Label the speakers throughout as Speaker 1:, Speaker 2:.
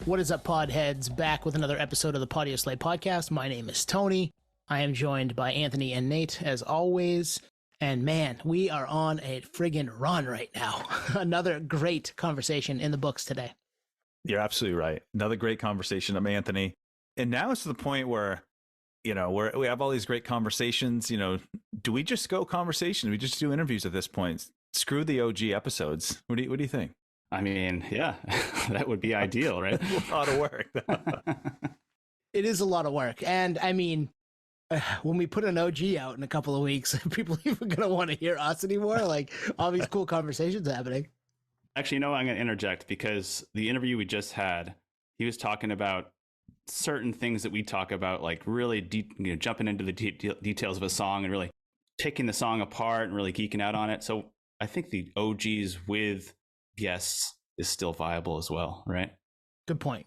Speaker 1: What is up, podheads? Back with another episode of the Podio Slay podcast. My name is Tony. I am joined by Anthony and Nate, as always. And man, we are on a friggin' run right now. Another great conversation in the books today.
Speaker 2: You're absolutely right. Another great conversation. I'm Anthony. And now it's to the point where, we have all these great conversations. Do we just go conversation? Do we just do interviews at this point? Screw the OG episodes. What do you think?
Speaker 3: I mean, yeah, that would be ideal, right?
Speaker 2: A lot of work.
Speaker 1: It is a lot of work. And I mean, when we put an OG out in a couple of weeks, are people even going to want to hear us anymore? Like all these cool conversations happening.
Speaker 3: Actually, I'm going to interject because the interview we just had, he was talking about certain things that we talk about, like really jumping into the details of a song and really taking the song apart and really geeking out on it. So I think the OGs with guests is still viable as well, right?
Speaker 1: Good point.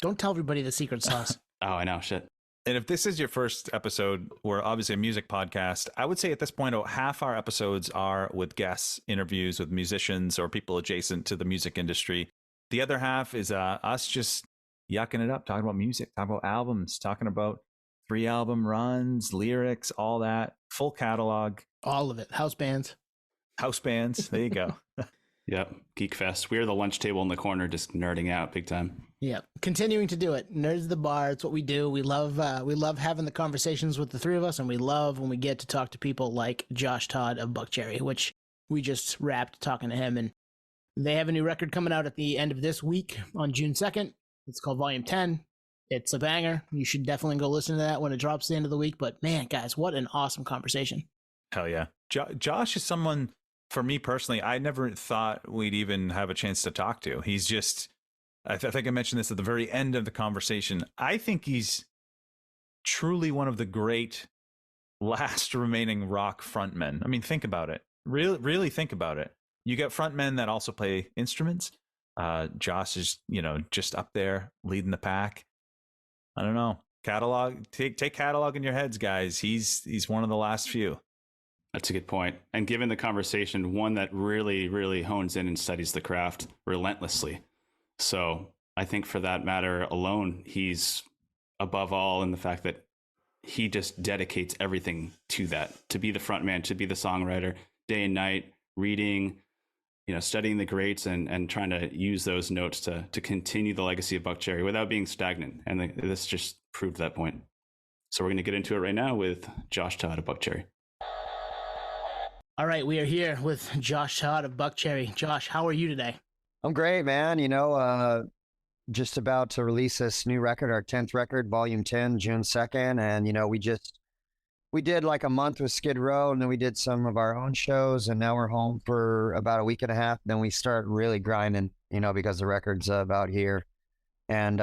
Speaker 1: Don't tell everybody the secret sauce.
Speaker 3: Oh, I know, shit.
Speaker 2: And if this is your first episode, we're obviously a music podcast. I would say at this point, half our episodes are with guests, interviews with musicians or people adjacent to the music industry. The other half is us just yucking it up, talking about music, talking about albums, talking about 3 album runs, lyrics, all that, full catalog.
Speaker 1: All of it. House bands.
Speaker 2: There you go.
Speaker 3: Yep. Geek Fest. We're the lunch table in the corner, just nerding out big time.
Speaker 1: Yeah. Continuing to do it. Nerds of the bar. It's what we do. We love having the conversations with the three of us, and we love when we get to talk to people like Josh Todd of Buckcherry, which we just wrapped talking to him. And they have a new record coming out at the end of this week on June 2nd. It's called Volume 10. It's a banger. You should definitely go listen to that when it drops at the end of the week. But man, guys, what an awesome conversation.
Speaker 2: Hell yeah. Josh is someone, for me personally, I never thought we'd even have a chance to talk to. He's just, I think I mentioned this at the very end of the conversation. I think he's truly one of the great last remaining rock frontmen. I mean, think about it. Really think about it. You get frontmen that also play instruments. Josh is, just up there leading the pack. I don't know. Catalog, take catalog in your heads, guys. He's one of the last few.
Speaker 3: That's a good point. And given the conversation, one that really, really hones in and studies the craft relentlessly. So I think for that matter alone, he's above all in the fact that he just dedicates everything to that, to be the frontman, to be the songwriter, day and night, reading, studying the greats and trying to use those notes to continue the legacy of Buckcherry without being stagnant. And this just proved that point. So we're going to get into it right now with Josh Todd of Buckcherry.
Speaker 1: All right, we are here with Josh Todd of Buckcherry. Josh, how are you today?
Speaker 4: I'm great, man. Just about to release this new record, our 10th record, Volume 10, June 2nd. And, we did like a month with Skid Row, and then we did some of our own shows, and now we're home for about a week and a half. Then we start really grinding, because the record's about here. And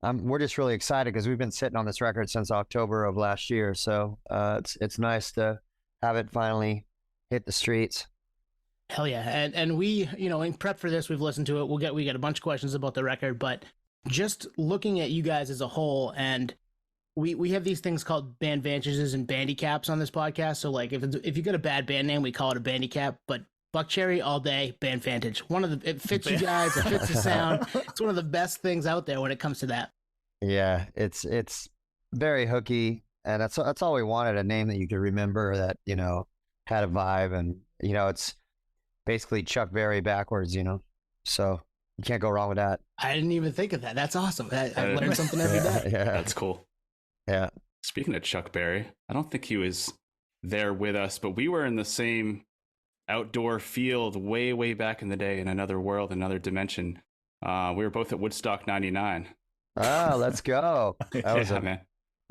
Speaker 4: we're just really excited because we've been sitting on this record since October of last year. So it's nice to have it finally hit the streets.
Speaker 1: Hell yeah. And we, in prep for this, we've listened to it. We get a bunch of questions about the record, but just looking at you guys as a whole, and we have these things called band vantages and bandicaps on this podcast. So like if you got a bad band name, we call it a bandicap, but Buckcherry all day, band vantage. It fits you guys, it fits the sound. It's one of the best things out there when it comes to that.
Speaker 4: Yeah, it's very hooky. And that's all we wanted, a name that you could remember that, had a vibe. And, it's basically Chuck Berry backwards, so you can't go wrong with that.
Speaker 1: I didn't even think of that. That's awesome. I learn something every day.
Speaker 4: Yeah.
Speaker 3: That's cool.
Speaker 4: Yeah.
Speaker 3: Speaking of Chuck Berry, I don't think he was there with us, but we were in the same outdoor field way, way back in the day in another world, another dimension. We were both at Woodstock 99.
Speaker 4: Oh, let's go. That was
Speaker 3: man.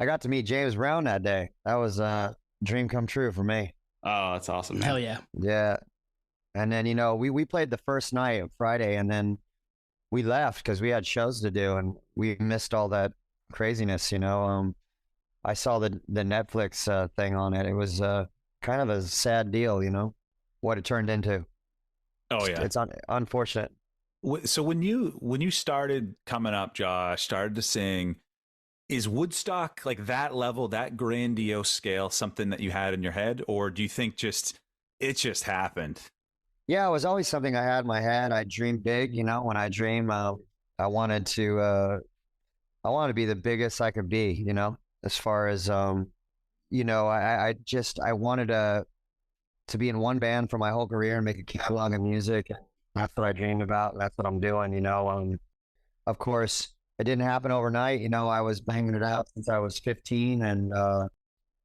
Speaker 4: I got to meet James Brown that day. That was a dream come true for me.
Speaker 3: Oh, that's awesome, man.
Speaker 1: Hell yeah.
Speaker 4: Yeah. And then, we played the first night of Friday, and then we left because we had shows to do, and we missed all that craziness, I saw the Netflix thing on it. It was kind of a sad deal, what it turned into.
Speaker 2: Oh, yeah.
Speaker 4: It's unfortunate.
Speaker 2: So when you started coming up, Josh, started to sing, is Woodstock like that level, that grandiose scale, something that you had in your head, or do you think it just happened?
Speaker 4: Yeah, it was always something I had in my head. I dreamed big, when I dream, wanted to be the biggest I could be, you know, as far as you know, I wanted to be in one band for my whole career and make a catalog of music. That's what I dreamed about. That's what I'm doing, you know. Of course, it didn't happen overnight. You know, I was banging it out since I was 15, and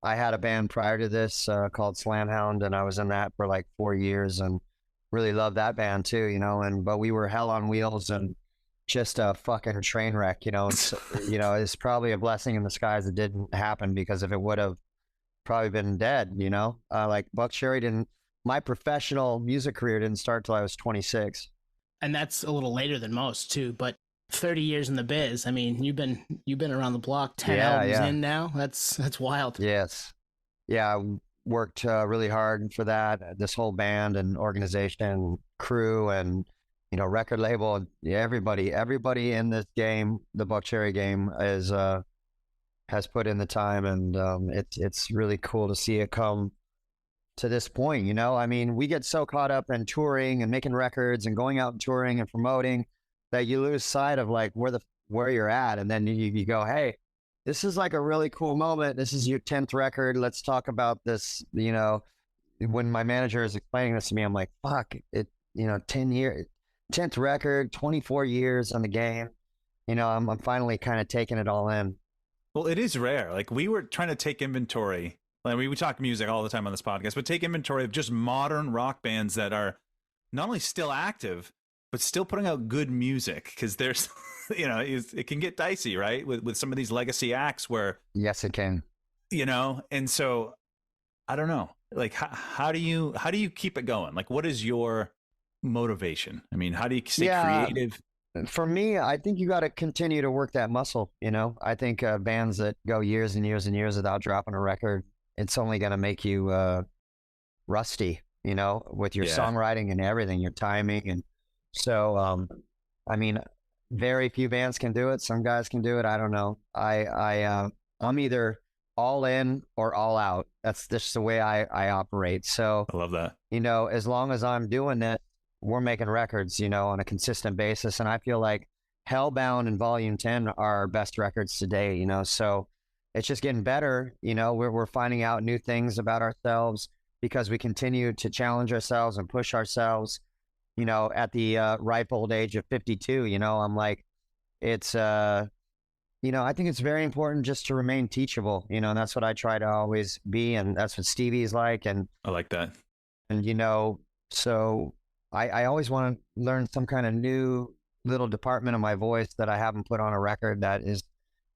Speaker 4: I had a band prior to this called Slamhound, and I was in that for like 4 years, and really loved that band too, you know. But we were hell on wheels and just a fucking train wreck, you know. You know, it's probably a blessing in disguise it didn't happen, because if it would have, probably been dead, you know. Like Buckcherry didn't. My professional music career didn't start till I was 26.
Speaker 1: And that's a little later than most too. But 30 years in the biz. I mean, you've been around the block. 10 albums in now. That's wild.
Speaker 4: Yes. Yeah, I worked really hard for that. This whole band and organization, crew, and you know, record label. Yeah, everybody in this game, the Buckcherry game, has put in the time, and it's really cool to see it come to this point, you know. I mean, we get so caught up in touring and making records and going out and touring and promoting that you lose sight of like where you're at, and then you go, hey, this is like a really cool moment. This is your 10th record. Let's talk about this. You know, when my manager is explaining this to me, I'm like, fuck it. You know, 10th record, 24 years on the game. You know, I'm finally kind of taking it all in.
Speaker 2: Well, it is rare. Like, we were trying to take inventory. Like, we talk music all the time on this podcast, but take inventory of just modern rock bands that are not only still active, but still putting out good music. Because there's, you know, it can get dicey, right? With some of these legacy acts where.
Speaker 4: Yes, it can.
Speaker 2: You know, and so I don't know. Like, how do you keep it going? Like, what is your motivation? I mean, how do you stay creative?
Speaker 4: For me, I think you got to continue to work that muscle. You know, I think bands that go years and years and years without dropping a record, it's only going to make you rusty, you know, with your songwriting and everything, your timing. And so, I mean, very few bands can do it. Some guys can do it. I don't know. I'm either all in or all out. That's just the way I operate. So
Speaker 2: I love that.
Speaker 4: You know, as long as I'm doing it, we're making records, you know, on a consistent basis. And I feel like Hellbound and Volume 10 are our best records today, you know. So it's just getting better. You know, we're finding out new things about ourselves because we continue to challenge ourselves and push ourselves, you know, at the ripe old age of 52. You know, I'm like, it's, you know, I think it's very important just to remain teachable, you know, and that's what I try to always be. And that's what Stevie's like. And
Speaker 2: I like that.
Speaker 4: And, you know, so I always want to learn some kind of new little department of my voice that I haven't put on a record that is,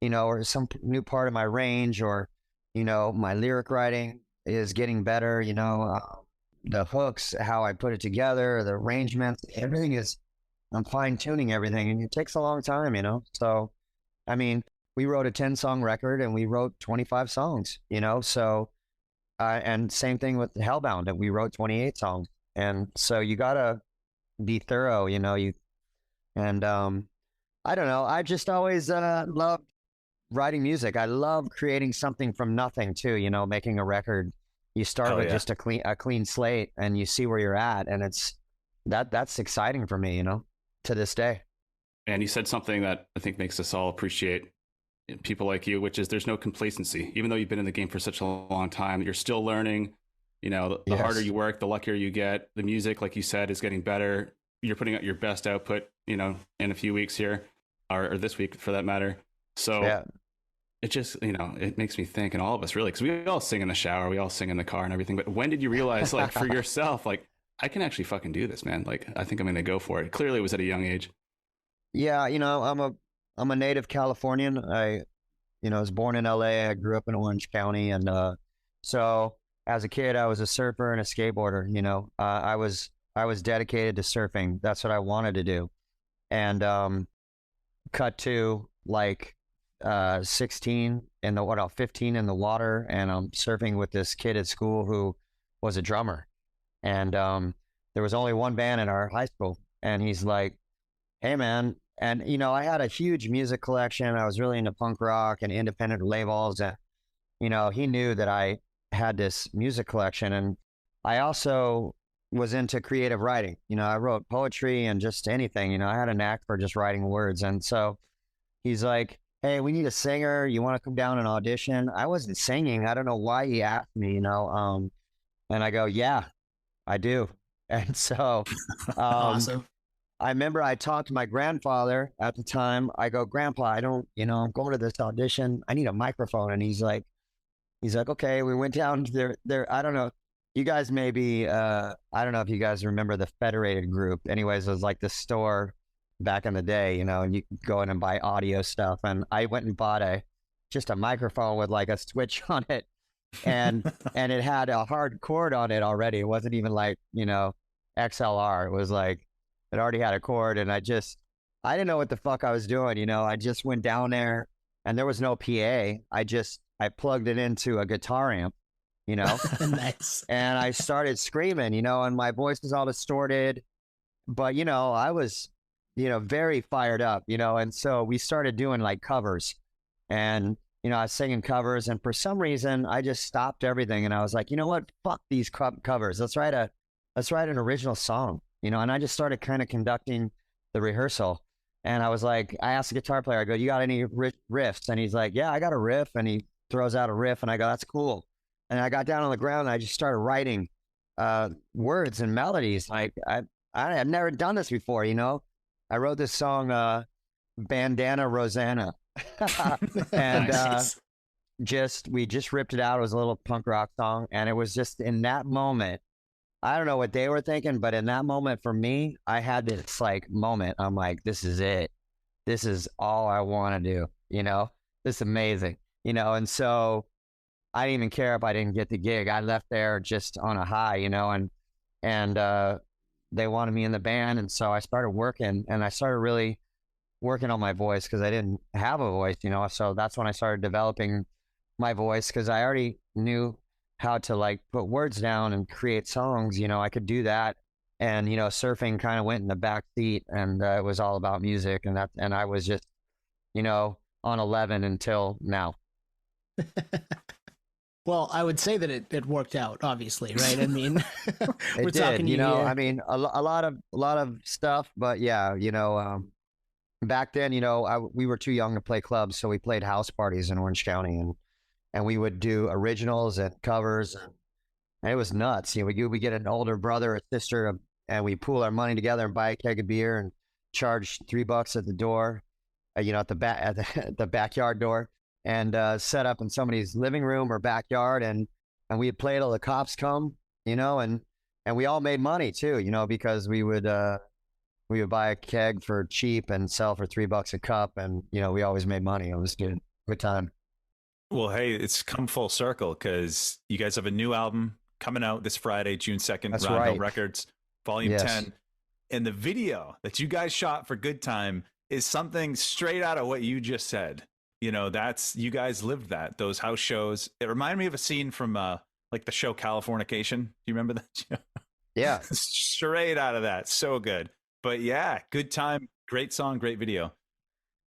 Speaker 4: you know, or some new part of my range, or, you know, my lyric writing is getting better, you know, the hooks, how I put it together, the arrangements, everything is, I'm fine tuning everything, and it takes a long time, you know. So, I mean, we wrote a 10-song record and we wrote 25 songs, you know, so, and same thing with Hellbound, and we wrote 28 songs. And so you gotta be thorough, you know. I don't know. I just always loved writing music. I love creating something from nothing too. You know, making a record. You start with just a clean slate, and you see where you're at, and that's exciting for me, you know, to this day.
Speaker 3: And you said something that I think makes us all appreciate people like you, which is there's no complacency. Even though you've been in the game for such a long time, you're still learning. You know, the harder you work, the luckier you get. The music, like you said, is getting better. You're putting out your best output, you know, in a few weeks here, or this week for that matter. So it just, you know, it makes me think, and all of us really, because we all sing in the shower, we all sing in the car and everything. But when did you realize, like, for yourself, like, I can actually fucking do this, man? Like, I think I'm going to go for it. Clearly it was at a young age.
Speaker 4: Yeah, you know, I'm a native Californian. I was born in LA. I grew up in Orange County, and so as a kid, I was a surfer and a skateboarder. You know, I was dedicated to surfing. That's what I wanted to do. And cut to like 15 in the water, and I'm surfing with this kid at school who was a drummer. And there was only one band in our high school, and he's like, "Hey, man." And, you know, I had a huge music collection. I was really into punk rock and independent labels. And, you know, he knew that I had this music collection. And I also was into creative writing. You know, I wrote poetry and just anything. You know, I had a knack for just writing words. And so he's like, "Hey, we need a singer. You want to come down and audition?" I wasn't singing. I don't know why he asked me, you know. And I go, "Yeah, I do." And so
Speaker 1: Awesome.
Speaker 4: I remember I talked to my grandfather at the time. I go, "Grandpa, I don't, you know, I'm going to this audition. I need a microphone." And he's like, "Okay." We went down to there. I don't know. You guys maybe, I don't know if you guys remember the Federated Group. Anyways, it was like the store back in the day, you know, and you could go in and buy audio stuff. And I went and bought just a microphone with like a switch on it. And it had a hard cord on it already. It wasn't even like, you know, XLR. It was like, it already had a cord. And I didn't know what the fuck I was doing. You know, I just went down there and there was no PA. I plugged it into a guitar amp, you know,
Speaker 1: Nice.
Speaker 4: and I started screaming, you know, and my voice was all distorted, but, you know, I was, you know, very fired up, you know, and so we started doing like covers, and, you know, I was singing covers, and for some reason I just stopped everything. And I was like, you know what, fuck these covers. Let's write an original song, you know, and I just started kind of conducting the rehearsal. And I was like, I asked the guitar player, I go, "You got any riffs?" And he's like, "Yeah, I got a riff." And he throws out a riff, and I go, "That's cool." And I got down on the ground and I just started writing words and melodies. Like I had never done this before, you know. I wrote this song, "Bandana Rosanna," and
Speaker 1: Nice.
Speaker 4: we just ripped it out. It was a little punk rock song, and it was just in that moment. I don't know what they were thinking, but in that moment for me, I had this like moment. I'm like, this is it. This is all I want to do. You know, this is amazing. You know, and so I didn't even care if I didn't get the gig. I left there just on a high, you know, and they wanted me in the band. And so I started working, and I started really working on my voice because I didn't have a voice, you know. So that's when I started developing my voice, because I already knew how to like put words down and create songs. You know, I could do that. And, you know, surfing kind of went in the back seat, and it was all about music. And I was just, you know, on 11 until now.
Speaker 1: Well, I would say that it worked out, obviously, right? I mean, we're
Speaker 4: It
Speaker 1: talking
Speaker 4: did, you know,
Speaker 1: here.
Speaker 4: I mean, a lot of stuff, but yeah, you know, back then, you know, we were too young to play clubs, so we played house parties in Orange County, and we would do originals and covers, and it was nuts. You know, we get an older brother or sister, and we pool our money together and buy a keg of beer and charge $3 at the door, you know, at the backyard door, and set up in somebody's living room or backyard, and we would play till the cops come, you know, and we all made money too, you know, because we would buy a keg for cheap and sell for $3 a cup, and you know, we always made money. It was good time.
Speaker 2: Well, hey, it's come full circle because you guys have a new album coming out this Friday, June 2nd,
Speaker 4: That's
Speaker 2: Round Hill
Speaker 4: right.
Speaker 2: Records, Volume
Speaker 4: Yes.
Speaker 2: 10. And the video that you guys shot for Good Time is something straight out of what you just said. You know, you guys lived that, those house shows. It reminded me of a scene from like the show Californication. Do you remember that show?
Speaker 4: Yeah.
Speaker 2: Straight out of that. So good. But yeah, Good Time, great song, great video.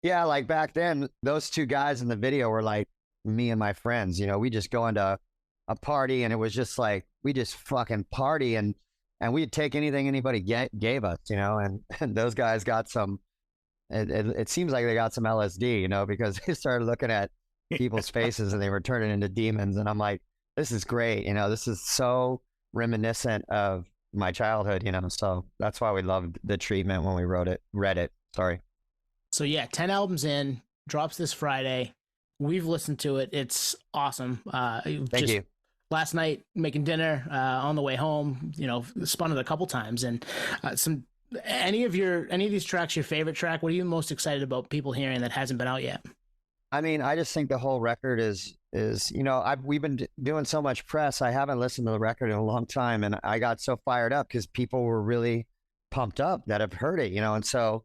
Speaker 4: Yeah, like back then, those two guys in the video were like me and my friends. You know, we just go into a party, and it was just like we just fucking party, and we'd take anything anybody gave us, you know. And those guys got some. It seems like they got some LSD, you know, because they started looking at people's faces and they were turning into demons. And I'm like, this is great, you know. This is so reminiscent of my childhood, you know. So that's why we loved the treatment when we read it. Sorry.
Speaker 1: So yeah, 10 albums in, drops this Friday. We've listened to it. It's awesome.
Speaker 4: Thank you.
Speaker 1: Last night, making dinner on the way home, you know, spun it a couple times, and any of these tracks your favorite track? What are you most excited about people hearing that hasn't been out yet?
Speaker 4: I mean, I just think the whole record is you know, we've been doing so much press. I haven't listened to the record in a long time, and I got so fired up because people were really pumped up that have heard it, you know. And so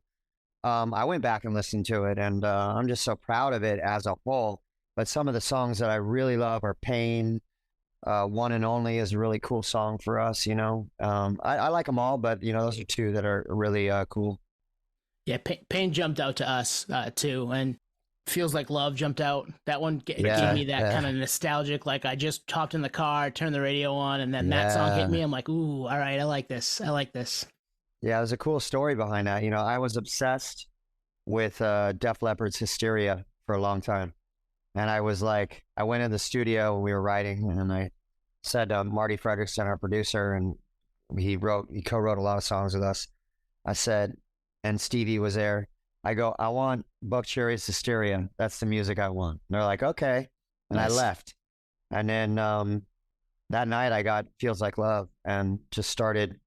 Speaker 4: I went back and listened to it, and I'm just so proud of it as a whole. But some of the songs that I really love are Pain. One and Only is a really cool song for us, you know. I like them all, but you know, those are two that are really cool.
Speaker 1: Yeah, Pain jumped out to us too, and Feels Like Love jumped out. That one gave
Speaker 4: Yeah,
Speaker 1: me that
Speaker 4: yeah.
Speaker 1: kind of nostalgic, like I just hopped in the car, turned the radio on, and then that song hit
Speaker 4: Yeah.
Speaker 1: me. I'm like, ooh, all right, I like this. I like this.
Speaker 4: Yeah, there's a cool story behind that. You know, I was obsessed with Def Leppard's Hysteria for a long time. And I was like, I went in the studio when we were writing, and I said to Marty Fredrickson, our producer, and he co-wrote a lot of songs with us. I said, and Stevie was there. I go, I want Buckcherry's Hysteria. That's the music I want. And they're like, okay. And
Speaker 2: Nice.
Speaker 4: I left. And then that night I got Feels Like Love and just started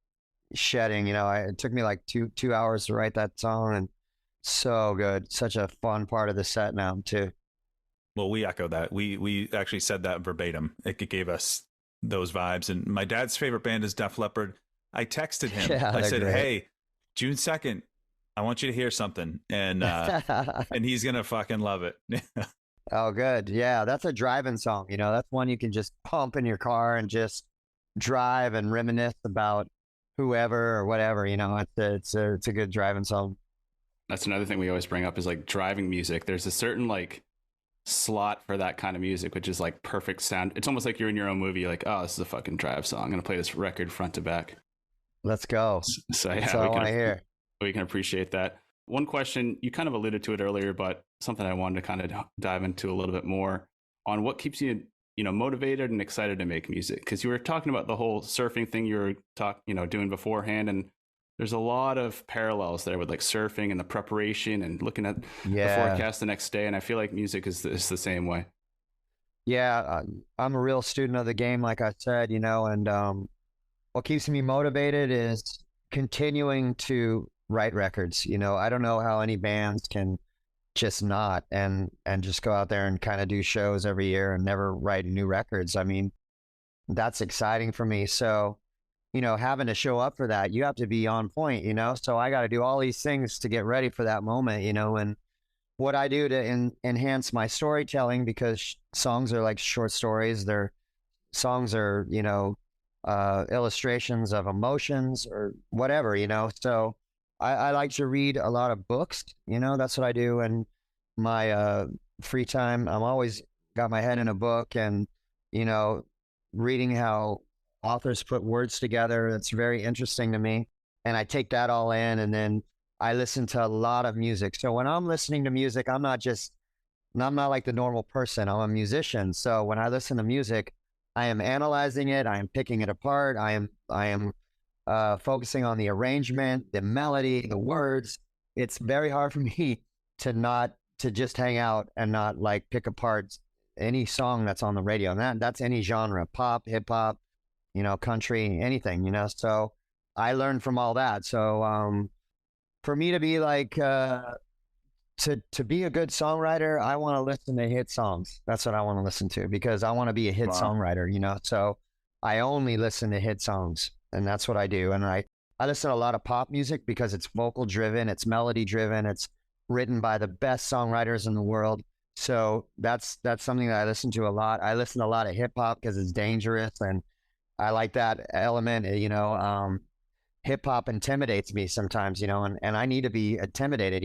Speaker 4: shedding. You know, it took me like two hours to write that song, and so good. Such a fun part of the set now too.
Speaker 2: Well, we echo that. We actually said that verbatim. It gave us those vibes. And my dad's favorite band is Def Leppard. I texted him.
Speaker 4: Yeah,
Speaker 2: I
Speaker 4: they're
Speaker 2: said,
Speaker 4: great.
Speaker 2: "Hey, June 2nd, I want you to hear something," and he's gonna fucking love it.
Speaker 4: Oh, good. Yeah, that's a driving song. You know, that's one you can just pump in your car and just drive and reminisce about whoever or whatever. You know, it's a good driving song.
Speaker 3: That's another thing we always bring up is like driving music. There's a certain like slot for that kind of music, which is like perfect sound. It's almost like you're in your own movie. You're like, oh, this is a fucking drive song. I'm gonna play this record front to back.
Speaker 4: Let's go.
Speaker 3: So
Speaker 4: That's
Speaker 3: yeah,
Speaker 4: all I want to hear.
Speaker 3: we can appreciate that. One question, you kind of alluded to it earlier, but something I wanted to kind of dive into a little bit more on what keeps you, motivated and excited to make music. Because you were talking about the whole surfing thing you were doing beforehand, and there's a lot of parallels there with like surfing and the preparation and looking at the forecast the next day. And I feel like music is the same way.
Speaker 4: Yeah, I'm a real student of the game, like I said, and what keeps me motivated is continuing to write records. I don't know how any bands can just not and just go out there and kind of do shows every year and never write new records. I mean, that's exciting for me. So, having to show up for that, you have to be on point, so I got to do all these things to get ready for that moment, and what I do to enhance my storytelling, because songs are like short stories. Songs are, illustrations of emotions or whatever, so I like to read a lot of books, that's what I do. And my free time, I'm always got my head in a book and, reading how authors put words together. It's very interesting to me. And I take that all in, and then I listen to a lot of music. So when I'm listening to music, I'm not like the normal person. I'm a musician. So when I listen to music, I am analyzing it. I am picking it apart. I am focusing on the arrangement, the melody, the words. It's very hard for me to just hang out and not like pick apart any song that's on the radio. And that's any genre, pop, hip hop, country, anything, so I learned from all that. So, for me to be like, to be a good songwriter, I want to listen to hit songs. That's what I want to listen to, because I want to be a hit songwriter, so I only listen to hit songs, and that's what I do. And I listen to a lot of pop music because it's vocal driven, it's melody driven, it's written by the best songwriters in the world. So that's something that I listen to a lot. I listen to a lot of hip hop because it's dangerous, and I like that element, hip hop intimidates me sometimes, and I need to be intimidated.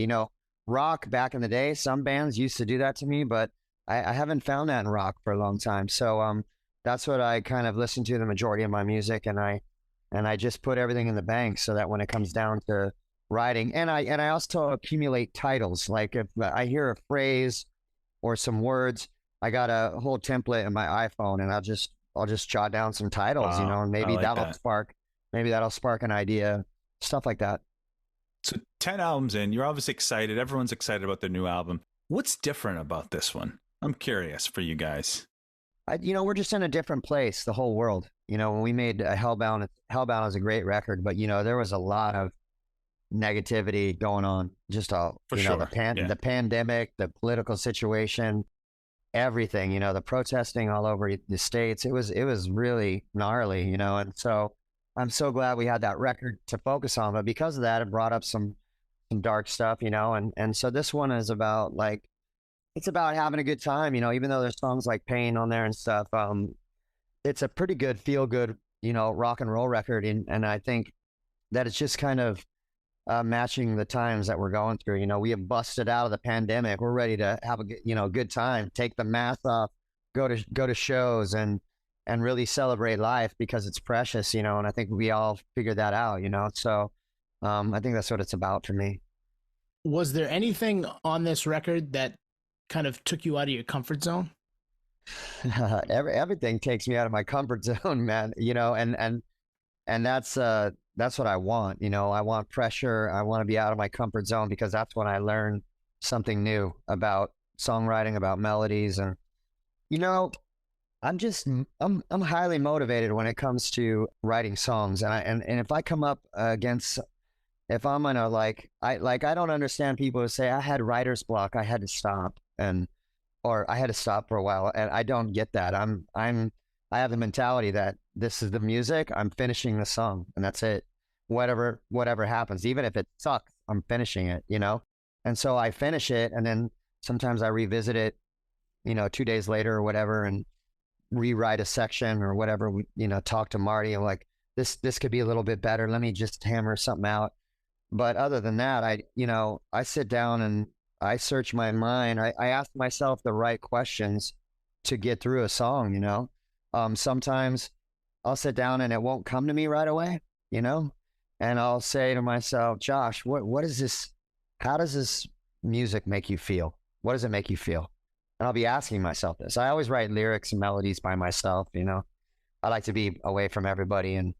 Speaker 4: Rock back in the day, some bands used to do that to me, but I haven't found that in rock for a long time. So that's what I kind of listen to the majority of my music, and I just put everything in the bank so that when it comes down to writing, and I also accumulate titles. Like if I hear a phrase or some words, I got a whole template in my iPhone, and I'll just jot down some titles, and maybe that'll spark an idea, stuff like that.
Speaker 2: So 10 albums in, you're obviously excited. Everyone's excited about their new album. What's different about this one? I'm curious for you guys.
Speaker 4: We're just in a different place, the whole world. When we made Hellbound is a great record, but there was a lot of negativity going on. Just the pandemic, the political situation, everything. The protesting all over the States. It was really gnarly. And so I'm so glad we had that record to focus on, but because of that, it brought up some dark stuff, and so this one is about it's about having a good time, even though there's songs like Pain on there and stuff. It's a pretty good, feel good, rock and roll record. And I think that it's just kind of matching the times that we're going through. You know, we have busted out of the pandemic. We're ready to have a good time, take the mask off, go to shows and really celebrate life because it's precious, you know, and I think we all figured that out, you know. So I think that's what it's about for me.
Speaker 1: Was there anything on this record that kind of took you out of your comfort zone?
Speaker 4: Everything takes me out of my comfort zone, man, you know, and that's what I want, you know. I want pressure. I want to be out of my comfort zone because that's when I learn something new about songwriting, about melodies. And, you know, I'm highly motivated when it comes to writing songs. And if I come up against, if I'm gonna I don't understand people who say I had writer's block, I had to stop or I had to stop for a while. And I don't get that. I have the mentality that this is the music. I'm finishing the song and that's it. Whatever happens, even if it sucks, I'm finishing it, you know? And so I finish it. And then sometimes I revisit it, you know, 2 days later or whatever, and rewrite a section or whatever, you know, talk to Marty and like, this could be a little bit better. Let me just hammer something out. But other than that, I sit down and I search my mind. I ask myself the right questions to get through a song, you know? Sometimes I'll sit down and it won't come to me right away, you know? And I'll say to myself, Josh, what is this? How does this music make you feel? What does it make you feel? And I'll be asking myself this. I always write lyrics and melodies by myself, you know? I like to be away from everybody. And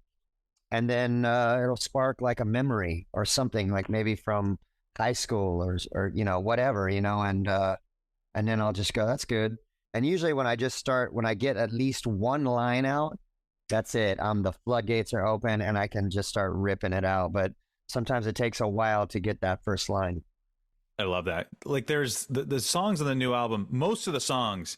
Speaker 4: then it'll spark like a memory or something, like maybe from high school or you know, whatever, you know, and then I'll just go, that's good. And usually when I get at least one line out, that's it. The floodgates are open and I can just start ripping it out. But sometimes it takes a while to get that first line.
Speaker 2: I love that. Like there's the songs on the new album, most of the songs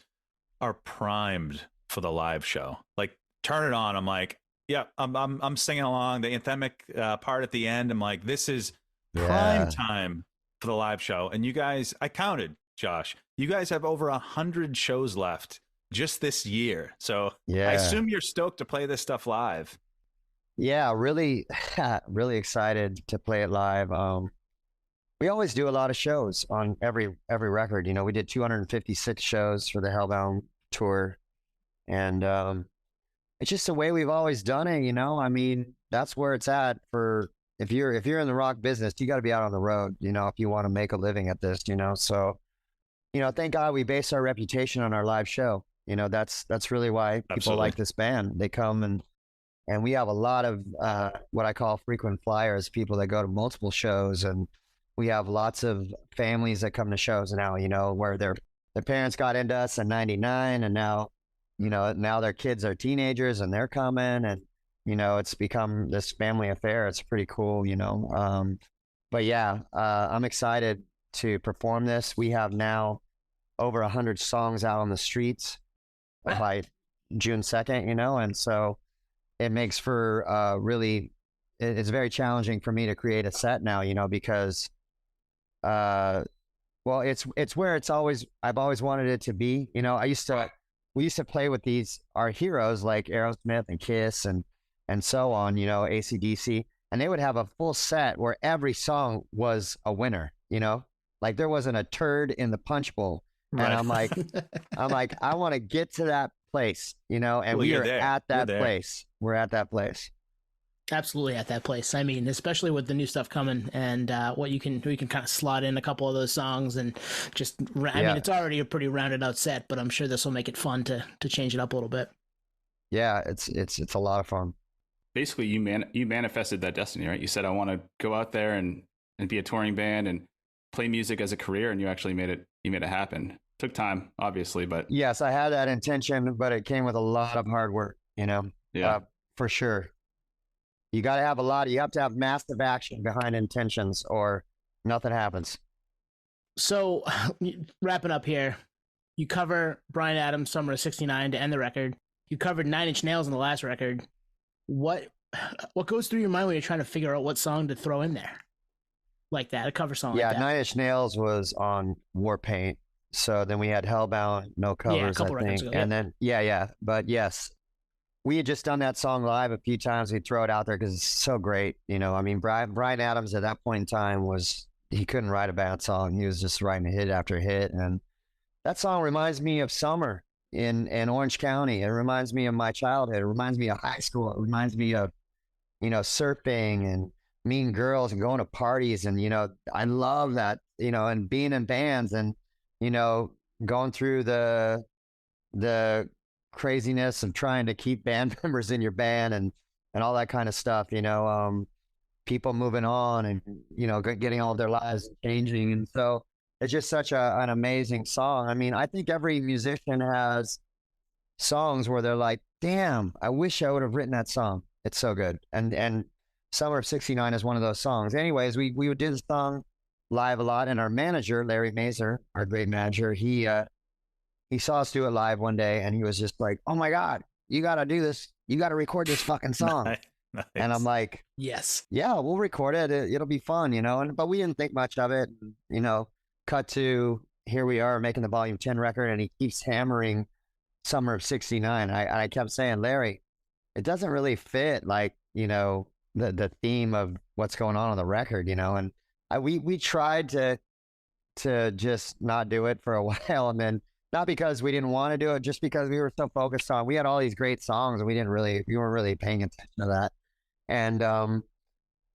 Speaker 2: are primed for the live show. Like Turn It On, I'm like, yeah, I'm singing along. The anthemic part at the end, I'm like, this is prime time for the live show. And you guys, I counted, Josh, you guys have over 100 shows left just this year. So yeah. I assume you're stoked to play this stuff live.
Speaker 4: Yeah, really, really excited to play it live. We always do a lot of shows on every record. You know, we did 256 shows for the Hellbound tour. And it's just the way we've always done it, you know. I mean, that's where it's at for if you're in the rock business, you got to be out on the road, you know, if you want to make a living at this, you know. So, you know, thank God we base our reputation on our live show. You know, that's really why people
Speaker 2: Absolutely.
Speaker 4: like this band. They come and we have a lot of what I call frequent flyers, people that go to multiple shows, and we have lots of families that come to shows now, you know, where their parents got into us in '99 and now, you know, now their kids are teenagers and they're coming, and, you know, it's become this family affair. It's pretty cool, you know. But yeah, I'm excited to perform this. We have now over 100 songs out on the streets by June 2nd, you know, and so it makes for it's very challenging for me to create a set now, you know, because well, it's where I've always wanted it to be, you know. We used to play with our heroes like Aerosmith and Kiss and so on, you know, AC/DC, and they would have a full set where every song was a winner, you know, like there wasn't a turd in the punch bowl. Right. And I'm like, I want to get to that place, you know, and we are at that place. We're at that place.
Speaker 1: Absolutely at that place. I mean, especially with the new stuff coming and we can kind of slot in a couple of those songs and just, I mean, it's already a pretty rounded out set, but I'm sure this will make it fun to change it up a little bit.
Speaker 4: Yeah, it's a lot of fun.
Speaker 3: Basically, you manifested that destiny, right? You said, I want to go out there and be a touring band and play music as a career, and you actually made it happen. Took time, obviously, but
Speaker 4: yes, I had that intention, but it came with a lot of hard work, you know.
Speaker 3: Yeah,
Speaker 4: for sure. You got to have you have to have massive action behind intentions or nothing happens.
Speaker 1: So wrapping up here, you cover Bryan Adams' Summer of '69 to end the record. You covered 9 Inch Nails in the last record. What goes through your mind when you're trying to figure out what song to throw in there? Like that, a cover song like that?
Speaker 4: Yeah, 9 Inch Nails was on Warpaint. So then we had Hellbound, no covers,
Speaker 1: a couple
Speaker 4: I think.
Speaker 1: records ago,
Speaker 4: and then, but yes. we had just done that song live a few times. We'd throw it out there because it's so great. You know, I mean, Brian Adams at that point in time he couldn't write a bad song. He was just writing hit after hit. And that song reminds me of summer in Orange County. It reminds me of my childhood. It reminds me of high school. It reminds me of, you know, surfing and meeting girls and going to parties. And, you know, I love that, you know, and being in bands and, you know, going through the craziness of trying to keep band members in your band and all that kind of stuff, you know, people moving on and, you know, getting all of their lives changing. And so it's just such an amazing song. I mean, I think every musician has songs where they're like, damn, I wish I would have written that song. It's so good. And Summer of '69 is one of those songs. Anyways, we would do the song live a lot. And our manager, Larry Mazer, our great manager, he saw us do it live one day and he was just like, oh my God, you got to do this. You got to record this fucking song.
Speaker 2: Nice.
Speaker 4: And I'm like,
Speaker 1: Yes.
Speaker 4: yeah, we'll record it. It'll be fun, you know. But we didn't think much of it. You know, cut to here we are making the Volume 10 record, and he keeps hammering Summer of '69. I kept saying, Larry, it doesn't really fit, like, you know, the theme of what's going on the record, you know. And we tried to just not do it for a while, and then not because we didn't want to do it, just because we were so focused on, we had all these great songs and we weren't really paying attention to that. And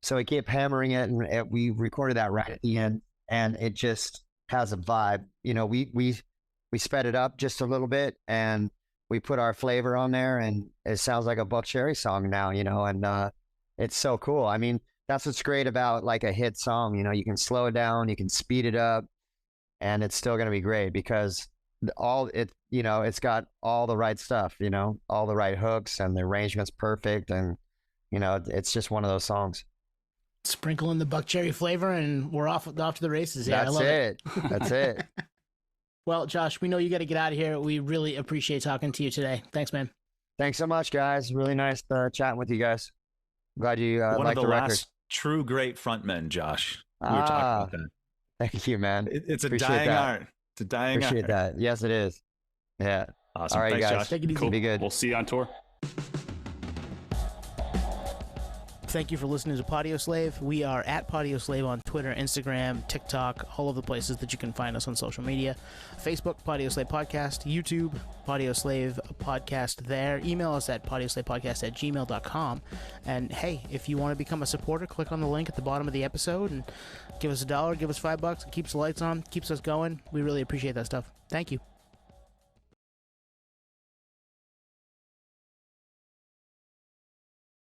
Speaker 4: so he kept hammering it, and we recorded that right at the end, and it just has a vibe. You know, we sped it up just a little bit, and we put our flavor on there, and it sounds like a Buckcherry song now, you know, and it's so cool. I mean, that's what's great about like a hit song. You know, you can slow it down, you can speed it up, and it's still going to be great because you know, it's got all the right stuff, you know, all the right hooks, and the arrangement's perfect, and you know, it's just one of those songs.
Speaker 1: Sprinkle in the Buckcherry flavor, and we're off to the races. Yeah,
Speaker 4: That's
Speaker 1: I love it.
Speaker 4: That's it.
Speaker 1: Well, Josh, we know you got to get out of here. We really appreciate talking to you today. Thanks, man.
Speaker 4: Thanks so much, guys. Really nice chatting with you guys. Glad you
Speaker 2: One
Speaker 4: liked
Speaker 2: of the
Speaker 4: record.
Speaker 2: last true great frontmen, Josh. We were talking about that.
Speaker 4: Thank you, man.
Speaker 2: It's a
Speaker 4: Appreciate
Speaker 2: dying
Speaker 4: that.
Speaker 2: art. It's a dying
Speaker 4: Appreciate
Speaker 2: art.
Speaker 4: that. Yes, it is. Yeah.
Speaker 2: Awesome.
Speaker 4: All right,
Speaker 2: Thanks,
Speaker 4: guys.
Speaker 2: Josh.
Speaker 1: Take it easy.
Speaker 3: Cool.
Speaker 4: Be good.
Speaker 3: We'll see you on tour.
Speaker 1: Thank you for listening to Podio Slave. We are at Podio Slave on Twitter, Instagram, TikTok, all of the places that you can find us on social media. Facebook, Podio Slave Podcast. YouTube, Podio Slave Podcast there. Email us at podioslavepodcast@gmail.com. And hey, if you want to become a supporter, click on the link at the bottom of the episode and give us $1, give us $5. It keeps the lights on, keeps us going. We really appreciate that stuff. Thank you.